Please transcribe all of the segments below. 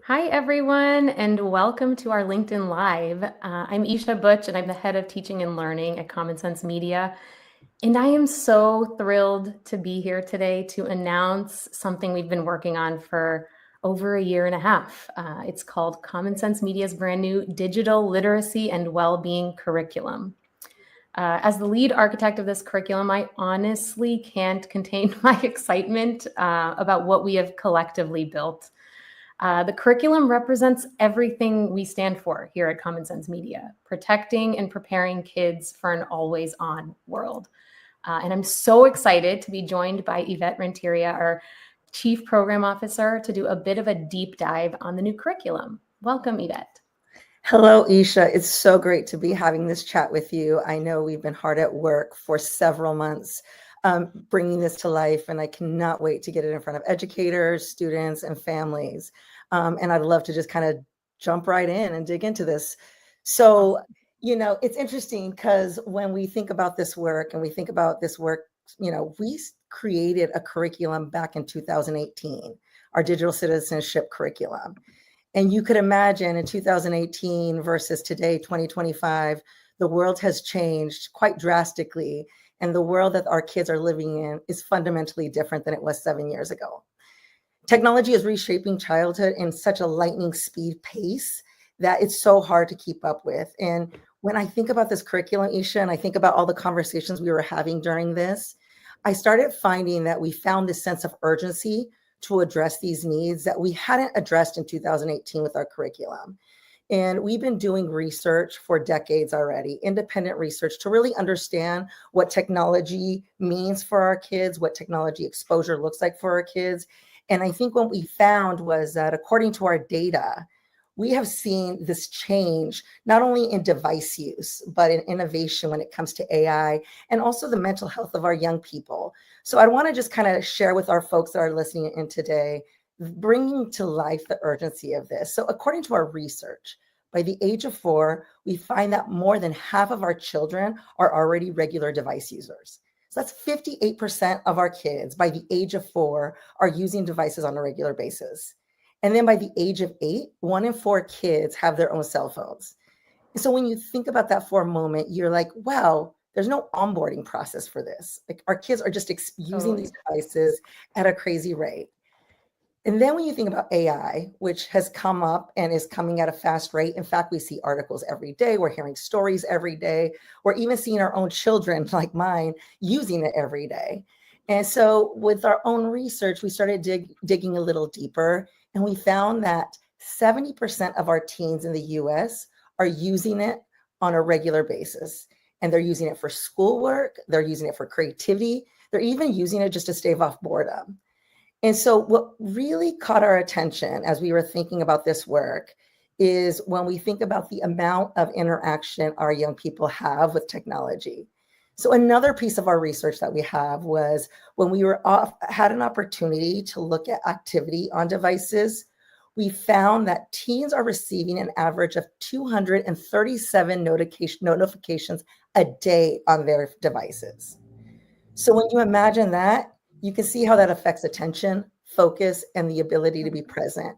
Hi, everyone, and welcome to our LinkedIn Live. I'm Eisha Buch, and I'm the head of teaching and learning at Common Sense Media. And I am so thrilled to be here today to announce something we've been working on for over a year and a half. It's called Common Sense Media's brand new Digital Literacy and Wellbeing Curriculum. As the lead architect of this curriculum, I honestly can't contain my excitement about what we have collectively built. The curriculum represents everything we stand for here at Common Sense Media, protecting and preparing kids for an always-on world. And I'm so excited to be joined by Yvette Renteria, our Chief Program Officer, to do a bit of a deep dive on the new curriculum. Welcome, Yvette. Hello, Eisha. It's so great to be having this chat with you. I know we've been hard at work for several months bringing this to life, and I cannot wait to get it in front of educators, students, and families. And I'd love to just kind of jump right in and dig into this. So, you know, it's interesting because when we think about this work we created a curriculum back in 2018, our digital citizenship curriculum. And you could imagine in 2018 versus today, 2025, the world has changed quite drastically. And the world that our kids are living in is fundamentally different than it was 7 years ago. Technology is reshaping childhood in such a lightning speed pace that it's so hard to keep up with. And when I think about this curriculum, Eisha, and I think about all the conversations we were having during this, I started finding that we found this sense of urgency to address these needs that we hadn't addressed in 2018 with our curriculum. And we've been doing research for decades already, independent research, to really understand what technology means for our kids, what technology exposure looks like for our kids. And I think what we found was that according to our data, we have seen this change, not only in device use, but in innovation when it comes to AI and also the mental health of our young people. So I want to just kind of share with our folks that are listening in today, bringing to life the urgency of this. So according to our research, by the age of 4, we find that more than half of our children are already regular device users. So that's 58% of our kids by the age of 4 are using devices on a regular basis. And then by the age of 8, 1 in 4 kids have their own cell phones. And so when you think about that for a moment, you're like, wow, there's no onboarding process for this. Like our kids are just using these devices at a crazy rate. And then when you think about AI, which has come up and is coming at a fast rate, in fact, we see articles every day, we're hearing stories every day, we're even seeing our own children like mine using it every day. And so with our own research, we started digging a little deeper, and we found that 70% of our teens in the US are using it on a regular basis. And they're using it for schoolwork, they're using it for creativity, they're even using it just to stave off boredom. And so what really caught our attention as we were thinking about this work is when we think about the amount of interaction our young people have with technology. So another piece of our research that we have was when we had an opportunity to look at activity on devices, we found that teens are receiving an average of 237 notifications a day on their devices. So when you imagine that, you can see how that affects attention, focus, and the ability to be present.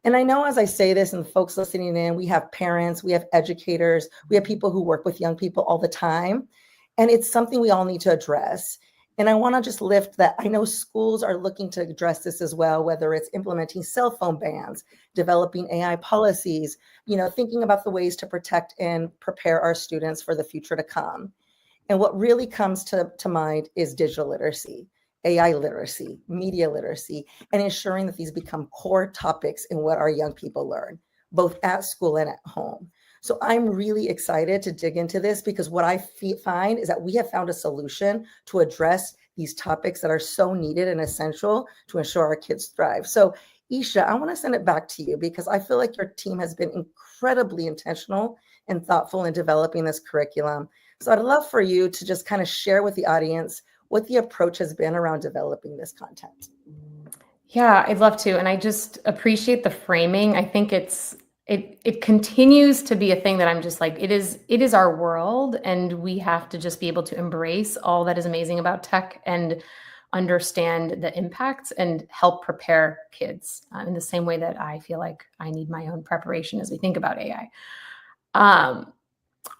And I know as I say this, and folks listening in, we have parents, we have educators, we have people who work with young people all the time. And it's something we all need to address. And I want to just lift that. I know schools are looking to address this as well, whether it's implementing cell phone bans, developing AI policies, thinking about the ways to protect and prepare our students for the future to come. And what really comes to mind is digital literacy, AI literacy, media literacy, and ensuring that these become core topics in what our young people learn, both at school and at home. So I'm really excited to dig into this because what I find is that we have found a solution to address these topics that are so needed and essential to ensure our kids thrive. So Eisha, I want to send it back to you because I feel like your team has been incredibly intentional and thoughtful in developing this curriculum. So I'd love for you to just kind of share with the audience what the approach has been around developing this content. Yeah, I'd love to. And I just appreciate the framing. I think it's it continues to be a thing that I'm just like, it is our world, and we have to just be able to embrace all that is amazing about tech and understand the impacts and help prepare kids in the same way that I feel like I need my own preparation as we think about AI.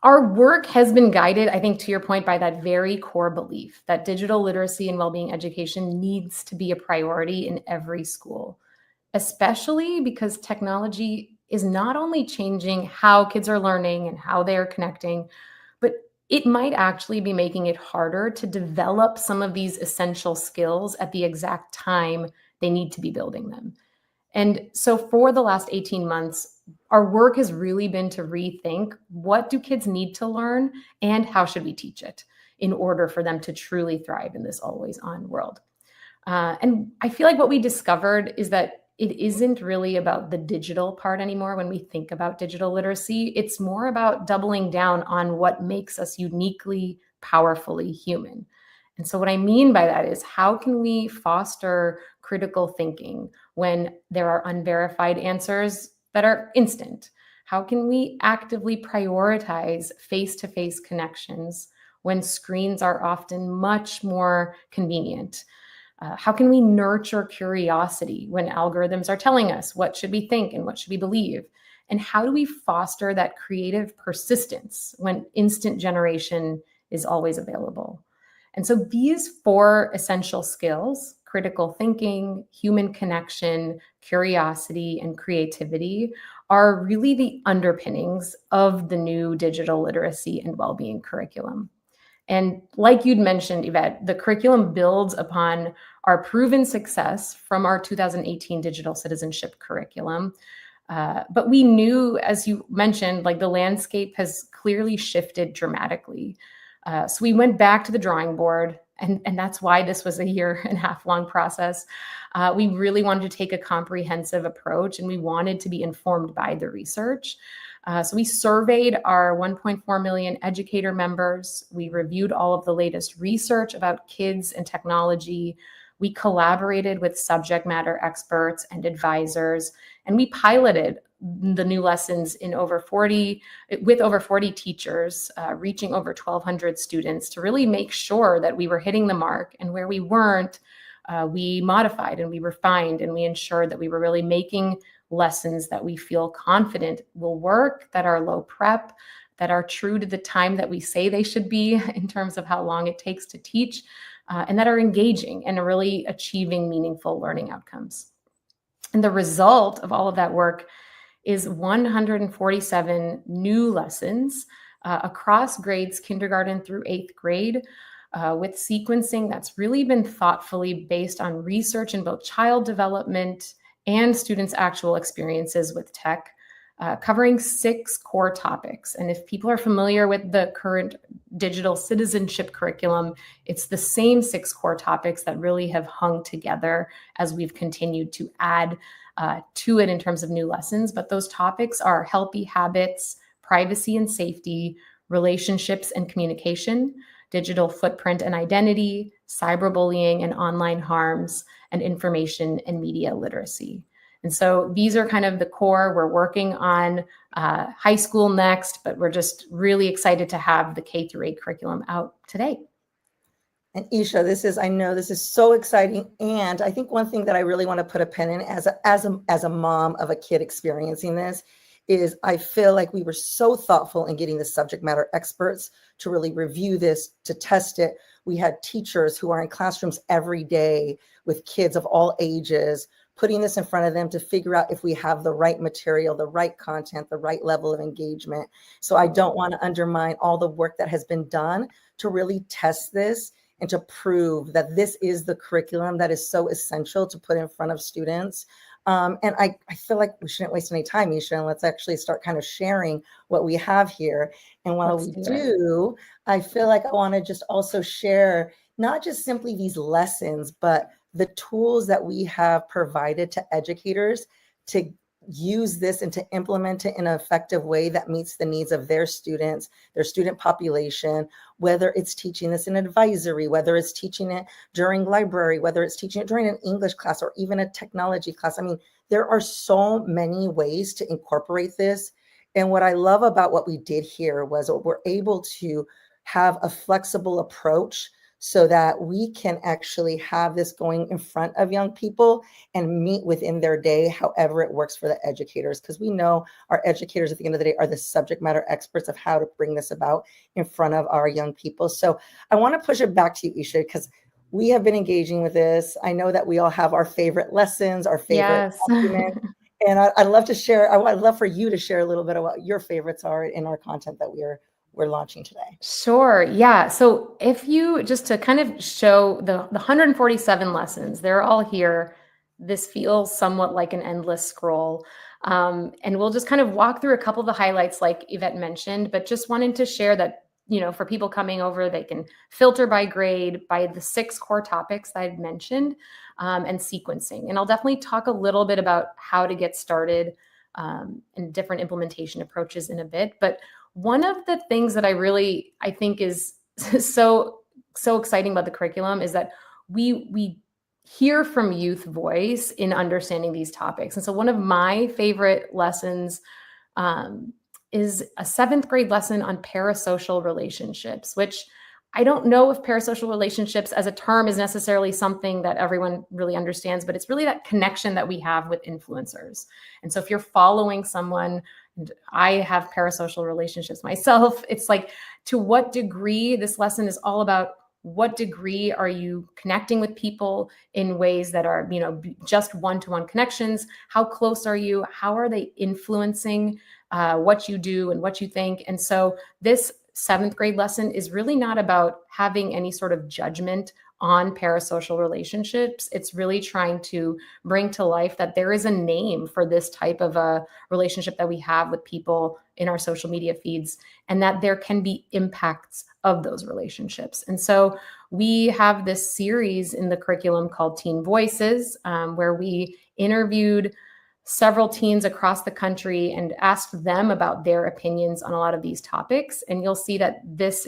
Our work has been guided, I think, to your point, by that very core belief that digital literacy and well-being education needs to be a priority in every school, especially because technology is not only changing how kids are learning and how they are connecting, but it might actually be making it harder to develop some of these essential skills at the exact time they need to be building them. And so for the last 18 months, our work has really been to rethink, what do kids need to learn and how should we teach it in order for them to truly thrive in this always on world. And I feel like what we discovered is that it isn't really about the digital part anymore when we think about digital literacy. It's more about doubling down on what makes us uniquely, powerfully human. And so what I mean by that is, how can we foster critical thinking when there are unverified answers that are instant? How can we actively prioritize face-to-face connections when screens are often much more convenient? How can we nurture curiosity when algorithms are telling us what should we think and what should we believe? And how do we foster that creative persistence when instant generation is always available? And so these four essential skills, critical thinking, human connection, curiosity, and creativity, are really the underpinnings of the new digital literacy and well-being curriculum. And like you'd mentioned, Yvette, the curriculum builds upon our proven success from our 2018 digital citizenship curriculum. But we knew, as you mentioned, like the landscape has clearly shifted dramatically. So we went back to the drawing board, and that's why this was a 1.5 year long process. We really wanted to take a comprehensive approach, and we wanted to be informed by the research. So we surveyed our 1.4 million educator members. We reviewed all of the latest research about kids and technology. We collaborated with subject matter experts and advisors, and we piloted the new lessons with over 40 teachers, reaching over 1,200 students, to really make sure that we were hitting the mark, and where we weren't, we modified and we refined, and we ensured that we were really making lessons that we feel confident will work, that are low prep, that are true to the time that we say they should be in terms of how long it takes to teach, and that are engaging and really achieving meaningful learning outcomes. And the result of all of that work is 147 new lessons across grades, kindergarten through 8th grade, with sequencing that's really been thoughtfully based on research in both child development and students' actual experiences with tech, covering 6 core topics. And if people are familiar with the current digital citizenship curriculum, it's the same 6 core topics that really have hung together as we've continued to add to it in terms of new lessons. But those topics are healthy habits, privacy and safety, relationships and communication, digital footprint and identity, cyberbullying and online harms, and information and media literacy. And so these are kind of the core. We're working on high school next, but we're just really excited to have the K through 8 curriculum out today. And Eisha, I know this is so exciting. And I think one thing that I really want to put a pin in as a mom of a kid experiencing this is, I feel like we were so thoughtful in getting the subject matter experts to really review this, to test it. We had teachers who are in classrooms every day with kids of all ages, putting this in front of them to figure out if we have the right material, the right content, the right level of engagement. So I don't want to undermine all the work that has been done to really test this and to prove that this is the curriculum that is so essential to put in front of students. And I feel like we shouldn't waste any time, Eisha, and let's actually start kind of sharing what we have here. And while we do, I feel like I want to just also share not just simply these lessons, but the tools that we have provided to educators to use this and to implement it in an effective way that meets the needs of their students, their student population, whether it's teaching this in advisory, whether it's teaching it during library, whether it's teaching it during an English class or even a technology class. I mean, there are so many ways to incorporate this. And what I love about what we did here was we're able to have a flexible approach so that we can actually have this going in front of young people and meet within their day, however it works for the educators. Because we know our educators at the end of the day are the subject matter experts of how to bring this about in front of our young people. So I want to push it back to you, Eisha, because we have been engaging with this. I know that we all have our favorite lessons, our favorite Yes. documents. And I'd love to share, I'd love for you to share a little bit of what your favorites are in our content that we're launching today. Sure. Yeah. So if you just to kind of show the 147 lessons, they're all here. This feels somewhat like an endless scroll. And we'll just kind of walk through a couple of the highlights like Yvette mentioned, but just wanted to share that, for people coming over, they can filter by grade by the 6 core topics that I'd mentioned, and sequencing. And I'll definitely talk a little bit about how to get started, and different implementation approaches in a bit. But one of the things that I think is so exciting about the curriculum is that we hear from youth voice in understanding these topics. And so one of my favorite lessons, is a 7th grade lesson on parasocial relationships, which I don't know if parasocial relationships as a term is necessarily something that everyone really understands, but it's really that connection that we have with influencers. And so if you're following someone, and I have parasocial relationships myself, it's like, to what degree this lesson is all about what degree are you connecting with people in ways that are, just one-to-one connections? How close are you? How are they influencing what you do and what you think? And so this 7th grade lesson is really not about having any sort of judgment on parasocial relationships. It's really trying to bring to life that there is a name for this type of a relationship that we have with people in our social media feeds, and that there can be impacts of those relationships. And so we have this series in the curriculum called Teen Voices, where we interviewed several teens across the country and asked them about their opinions on a lot of these topics. And you'll see that this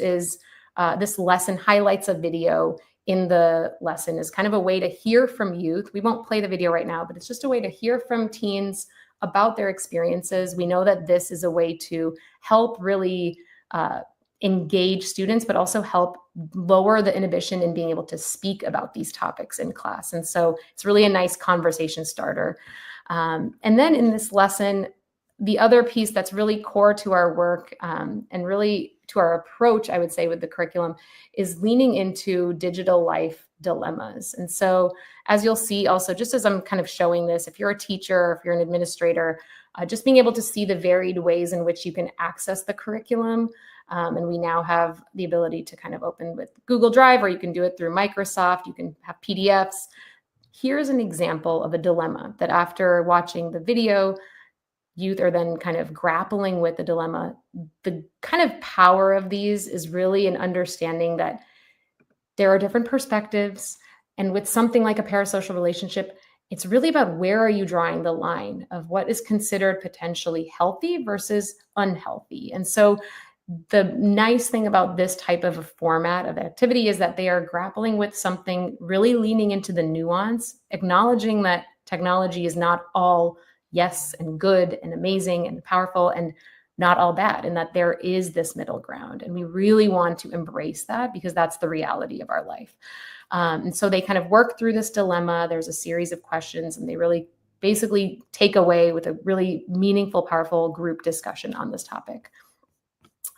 lesson highlights a video in the lesson is kind of a way to hear from youth. We won't play the video right now, but it's just a way to hear from teens about their experiences. We know that this is a way to help really engage students, but also help lower the inhibition in being able to speak about these topics in class. And so it's really a nice conversation starter. And then in this lesson, the other piece that's really core to our work, and really to our approach, I would say, with the curriculum is leaning into digital life dilemmas. And so as you'll see also, just as I'm kind of showing this, if you're a teacher, if you're an administrator, just being able to see the varied ways in which you can access the curriculum. And we now have the ability to kind of open with Google Drive, or you can do it through Microsoft. You can have PDFs. Here's an example of a dilemma that after watching the video, youth are then kind of grappling with the dilemma. The kind of power of these is really an understanding that there are different perspectives. And with something like a parasocial relationship, it's really about where are you drawing the line of what is considered potentially healthy versus unhealthy. And so the nice thing about this type of a format of activity is that they are grappling with something, really leaning into the nuance, acknowledging that technology is not all yes and good and amazing and powerful, and not all bad, and that there is this middle ground. And we really want to embrace that because that's the reality of our life. And so they kind of work through this dilemma. There's a series of questions, and they really basically take away with a really meaningful, powerful group discussion on this topic.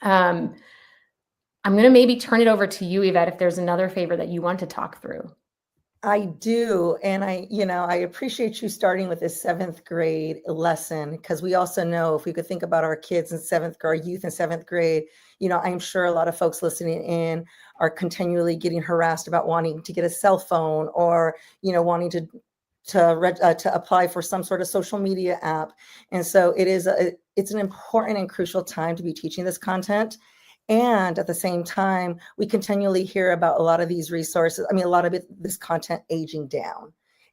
I'm going to maybe turn it over to you, Yvette, if there's another favor that you want to talk through. I do. And I appreciate you starting with this 7th grade lesson, because we also know if we could think about our kids in 7th grade, our youth in 7th grade, I'm sure a lot of folks listening in are continually getting harassed about wanting to get a cell phone, or, wanting to apply for some sort of social media app. And so it's an important and crucial time to be teaching this content. And at the same time, we continually hear about a lot of these resources. I mean, a lot of this content aging down.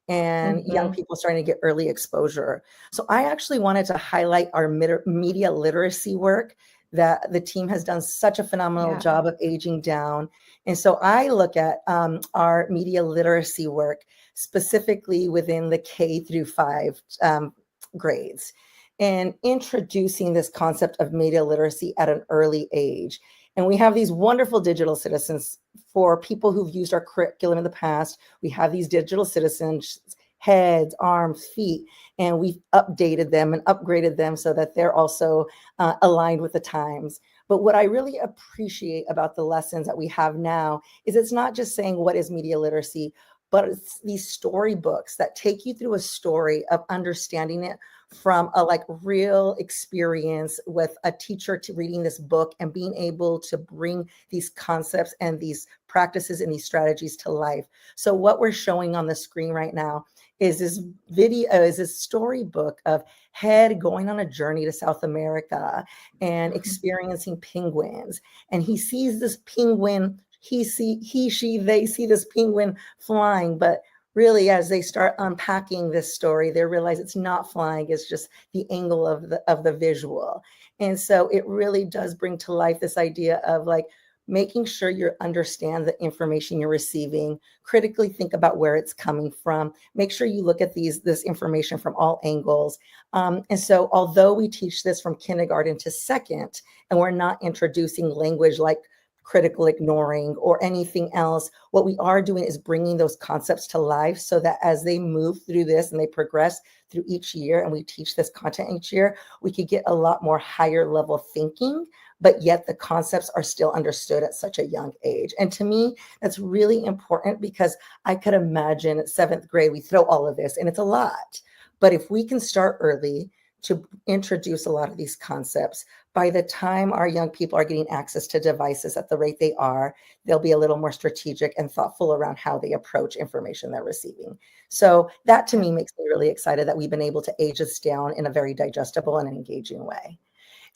and young Mhm. people starting to get early exposure. So I actually wanted to highlight our media literacy work that the team has done such a phenomenal Yeah. job of aging down. And so I look at our media literacy work specifically within the K through 5 grades and introducing this concept of media literacy at an early age. And we have these wonderful digital citizens for people who've used our curriculum in the past. We have these digital citizens, heads, arms, feet, and we've updated them and upgraded them so that they're also aligned with the times. But what I really appreciate about the lessons that we have now is it's not just saying what is media literacy, but it's these storybooks that take you through a story of understanding it from a like real experience with a teacher to reading this book and being able to bring these concepts and these practices and these strategies to life. So what we're showing on the screen right now is this video, is this storybook of Head going on a journey to South America and Mhm. experiencing penguins. And he sees this penguin, they see this penguin flying, but really as they start unpacking this story, they realize it's not flying, it's just the angle of the visual. And so it really does bring to life this idea of like making sure you understand the information you're receiving, critically think about where it's coming from, make sure you look at this information from all angles. And so although we teach this from kindergarten to second, and we're not introducing language like critical ignoring or anything else, what we are doing is bringing those concepts to life so that as they move through this and they progress through each year and we teach this content each year, we could get a lot more higher level thinking, but yet the concepts are still understood at such a young age. And to me, that's really important because I could imagine at 7th grade, we throw all of this and it's a lot. But if we can start early to introduce a lot of these concepts, by the time our young people are getting access to devices at the rate they are, they'll be a little more strategic and thoughtful around how they approach information they're receiving. So that to Yeah. me makes me really excited that we've been able to age this down in a very digestible and engaging way.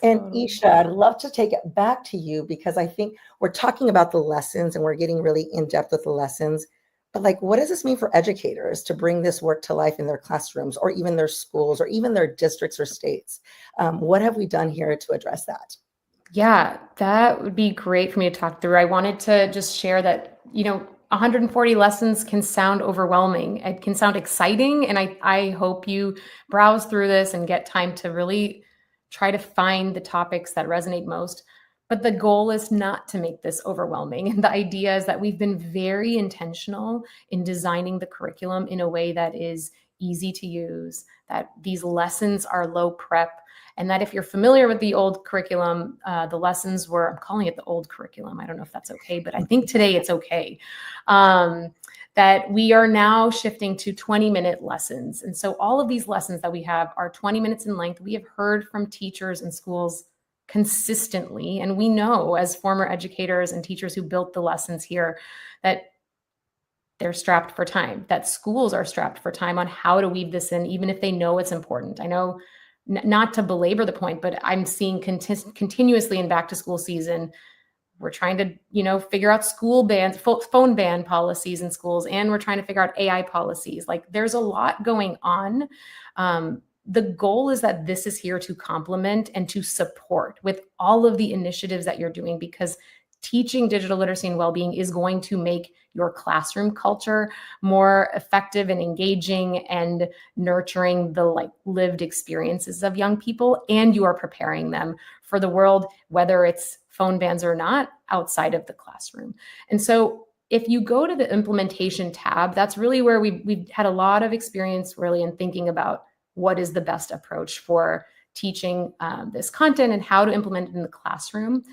And Totally. Eisha, I'd love to take it back to you because I think we're talking about the lessons and we're getting really in depth with the lessons. But like, what does this mean for educators to bring this work to life in their classrooms or even their schools or even their districts or states? What have we done here to address that? Yeah, that would be great for me to talk through. I wanted to just share that, 140 lessons can sound overwhelming. It can sound exciting. And I hope you browse through this and get time to really try to find the topics that resonate most. But the goal is not to make this overwhelming. And the idea is that we've been very intentional in designing the curriculum in a way that is easy to use, that these lessons are low prep, and that if you're familiar with the old curriculum, the lessons were, I'm calling it the old curriculum. I don't know if that's okay, but I think today it's okay. Um, that we are now shifting to 20-minute lessons. And so all of these lessons that we have are 20 minutes in length. We have heard from teachers and schools consistently. And we know as former educators and teachers who built the lessons here that they're strapped for time, that schools are strapped for time on how to weave this in, even if they know it's important. I know not to belabor the point, but I'm seeing continuously in back to school season, we're trying to, figure out school bans, phone ban policies in schools, and we're trying to figure out AI policies. Like there's a lot going on. The goal is that this is here to complement and to support with all of the initiatives that you're doing, because teaching digital literacy and well-being is going to make your classroom culture more effective and engaging and nurturing the like lived experiences of young people, and you are preparing them for the world, whether it's phone bans or not, outside of the classroom. And so if you go to the implementation tab, that's really where we've had a lot of experience really in thinking about what is the best approach for teaching this content and how to implement it in the classroom.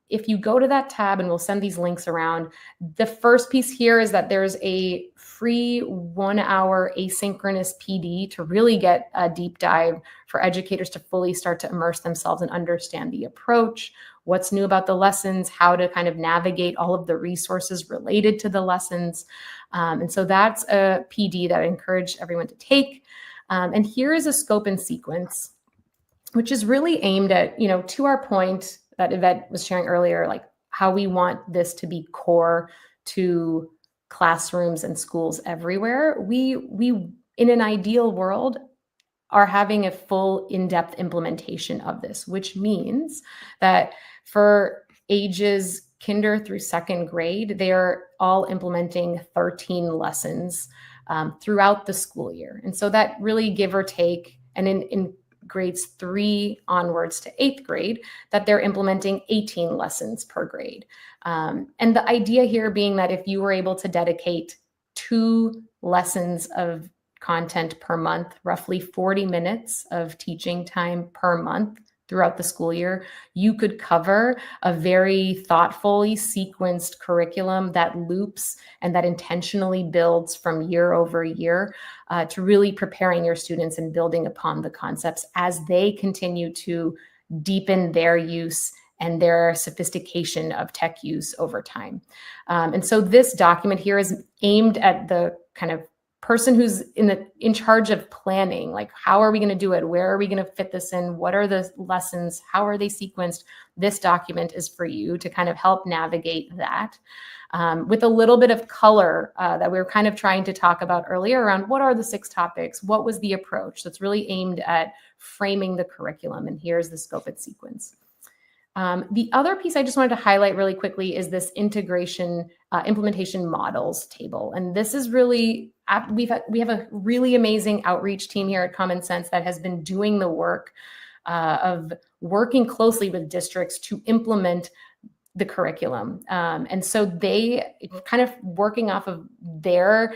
If you go to that tab, and we'll send these links around, the first piece here is that there's a free 1-hour asynchronous PD to really get a deep dive for educators to fully start to immerse themselves and understand the approach, what's new about the lessons, how to kind of navigate all of the resources related to the lessons. And so that's a PD that I encourage everyone to take. And here is a scope and sequence, which is really aimed at, to our point that Yvette was sharing earlier, like how we want this to be core to classrooms and schools everywhere. We in an ideal world are having a full in-depth implementation of this, which means that for ages kinder through second grade, they are all implementing 13 lessons throughout the school year. And so that really, give or take, and in grades 3 onwards to 8th grade, that they're implementing 18 lessons per grade. And the idea here being that if you were able to dedicate 2 lessons of content per month, roughly 40 minutes of teaching time per month throughout the school year, you could cover a very thoughtfully sequenced curriculum that loops and that intentionally builds from year over year to really preparing your students and building upon the concepts as they continue to deepen their use and their sophistication of tech use over time. And so this document here is aimed at the kind of person who's in charge of planning, like how are we going to do it? Where are we going to fit this in? What are the lessons? How are they sequenced? This document is for you to kind of help navigate that with a little bit of color that we were kind of trying to talk about earlier around what are the 6 topics? What was the approach? That's really aimed at framing the curriculum. And here's the scope and sequence. The other piece I just wanted to highlight really quickly is this integration implementation models table. And this is really, we have a really amazing outreach team here at Common Sense that has been doing the work of working closely with districts to implement the curriculum. And so they kind of working off of their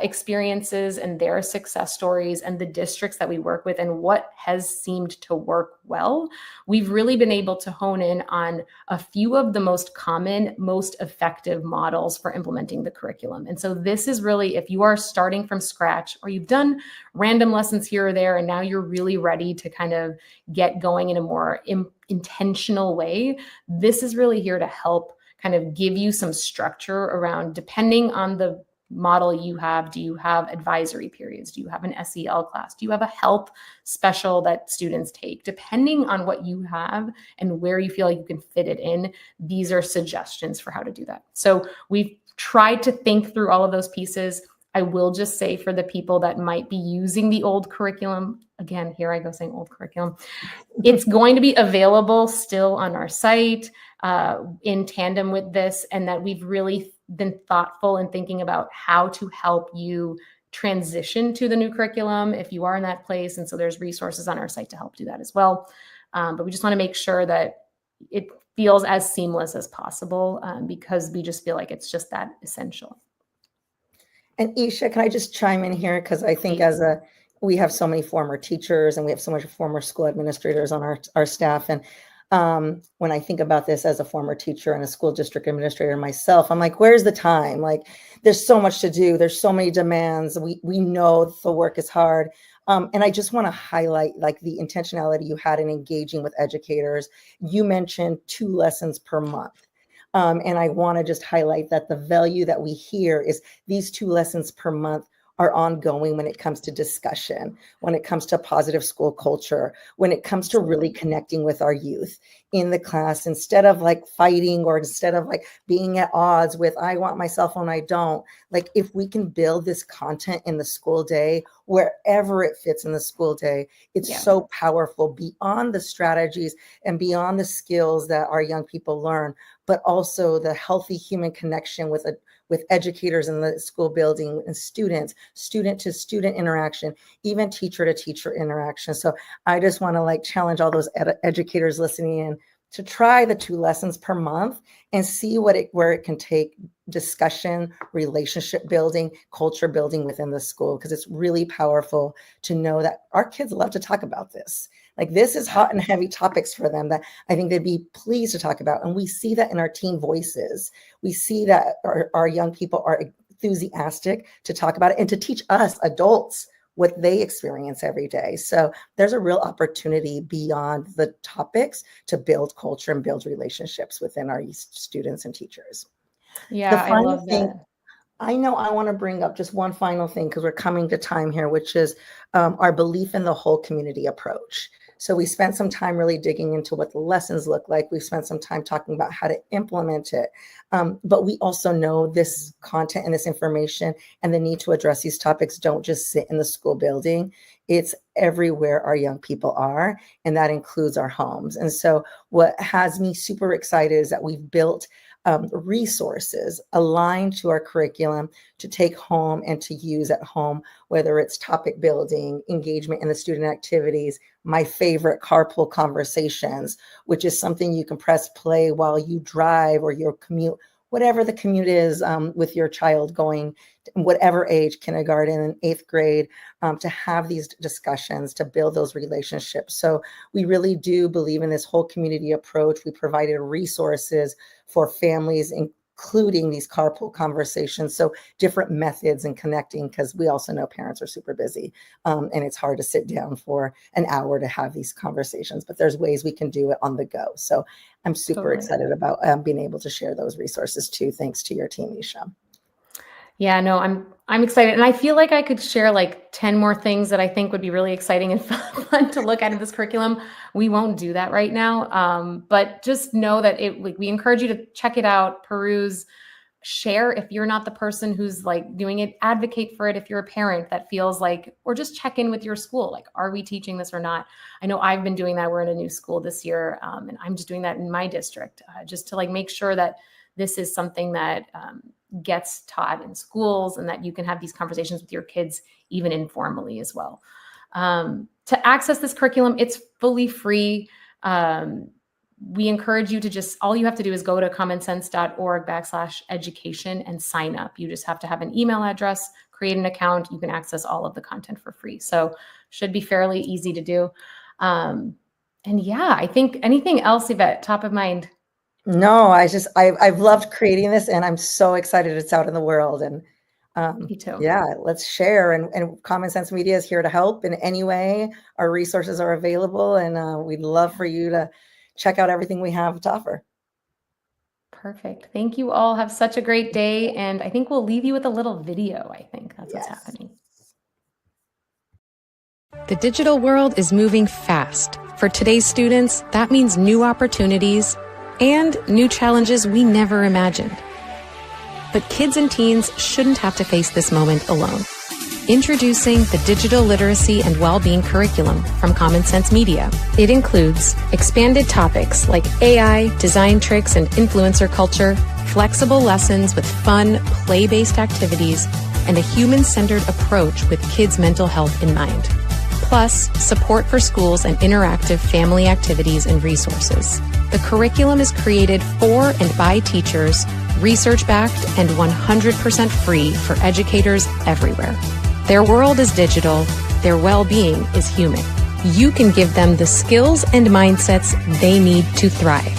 experiences and their success stories and the districts that we work with and what has seemed to work well, we've really been able to hone in on a few of the most common, most effective models for implementing the curriculum. And so this is really, if you are starting from scratch or you've done random lessons here or there, and now you're really ready to kind of get going in a more intentional way, this is really here to help kind of give you some structure around, depending on the model you have. Do you have advisory periods? Do you have an SEL class? Do you have a health special that students take? Depending on what you have and where you feel like you can fit it in, these are suggestions for how to do that. So we've tried to think through all of those pieces. I will just say, for the people that might be using the old curriculum, again, here I go saying old curriculum, it's going to be available still on our site in tandem with this, and that we've really been thoughtful in thinking about how to help you transition to the new curriculum if you are in that place. And so there's resources on our site to help do that as well. But we just want to make sure that it feels as seamless as possible because we just feel like it's just that essential. And Eisha, can I just chime in here? Because I think we have so many former teachers and we have so much former school administrators on our staff. And when I think about this as a former teacher and a school district administrator myself, I'm like, where's the time? Like, there's so much to do. There's so many demands. We know the work is hard. And I just want to highlight like the intentionality you had in engaging with educators. You mentioned 2 lessons per month. And I want to just highlight that the value that we hear is these 2 lessons per month are ongoing when it comes to discussion, when it comes to positive school culture, when it comes to really connecting with our youth in the class, instead of like fighting or instead of like being at odds with, I want my cell phone, I don't. Like, if we can build this content in the school day, wherever it fits in the school day, it's so powerful beyond the strategies and beyond the skills that our young people learn, but also the healthy human connection with educators in the school building and student to student interaction, even teacher to teacher interaction. So I just want to like challenge all those educators listening in to try the 2 lessons per month and see where it can take discussion, relationship building, culture building within the school, because it's really powerful to know that our kids love to talk about this. Like, this is hot and heavy topics for them that I think they'd be pleased to talk about. And we see that in our teen voices. We see that our young people are enthusiastic to talk about it and to teach us adults what they experience every day. So there's a real opportunity beyond the topics to build culture and build relationships within our students and teachers. Yeah, I love that. I know I want to bring up just one final thing because we're coming to time here, which is our belief in the whole community approach. So we spent some time really digging into what the lessons look like. We've spent some time talking about how to implement it. But we also know this content and this information and the need to address these topics don't just sit in the school building. It's everywhere our young people are, and that includes our homes. And so what has me super excited is that we've built resources aligned to our curriculum to take home and to use at home, whether it's topic building, engagement in the student activities, my favorite carpool conversations, which is something you can press play while you drive or your commute, whatever the commute is with your child going, whatever age, kindergarten and 8th grade, to have these discussions, to build those relationships. So we really do believe in this whole community approach. We provided resources for families, including these carpool conversations. So different methods and connecting, because we also know parents are super busy and it's hard to sit down for an hour to have these conversations, but there's ways we can do it on the go. So I'm super excited about being able to share those resources too, thanks to your team, Eisha. Yeah, no, I'm excited. And I feel like I could share like 10 more things that I think would be really exciting and fun to look at in this curriculum. We won't do that right now. But just know that we encourage you to check it out, peruse, share if you're not the person who's like doing it, advocate for it if you're a parent that feels like, or just check in with your school. Like, are we teaching this or not? I know I've been doing that. We're in a new school this year. And I'm just doing that in my district just to like make sure that this is something that gets taught in schools and that you can have these conversations with your kids, even informally as well. To access this curriculum, it's fully free. We encourage you to all you have to do is go to commonsense.org/education and sign up. You just have to have an email address, create an account. You can access all of the content for free. So should be fairly easy to do. And yeah, I think anything else, Yvette, top of mind? No, I've loved creating this and I'm so excited it's out in the world. And Me too. yeah, let's share. And Common Sense Media is here to help in any way. Our resources are available and we'd love for you to check out everything we have to offer. Perfect. Thank you all. Have such a great day. And I think we'll leave you with a little video. I think that's what's happening. The digital world is moving fast. For today's students, that means new opportunities and new challenges we never imagined. But kids and teens shouldn't have to face this moment alone. Introducing the Digital Literacy and Wellbeing Curriculum from Common Sense Media. It includes expanded topics like AI, design tricks, and influencer culture, flexible lessons with fun, play-based activities, and a human-centered approach with kids' mental health in mind. Plus, support for schools and interactive family activities and resources. The curriculum is created for and by teachers, research-backed, and 100% free for educators everywhere. Their world is digital, their well-being is human. You can give them the skills and mindsets they need to thrive.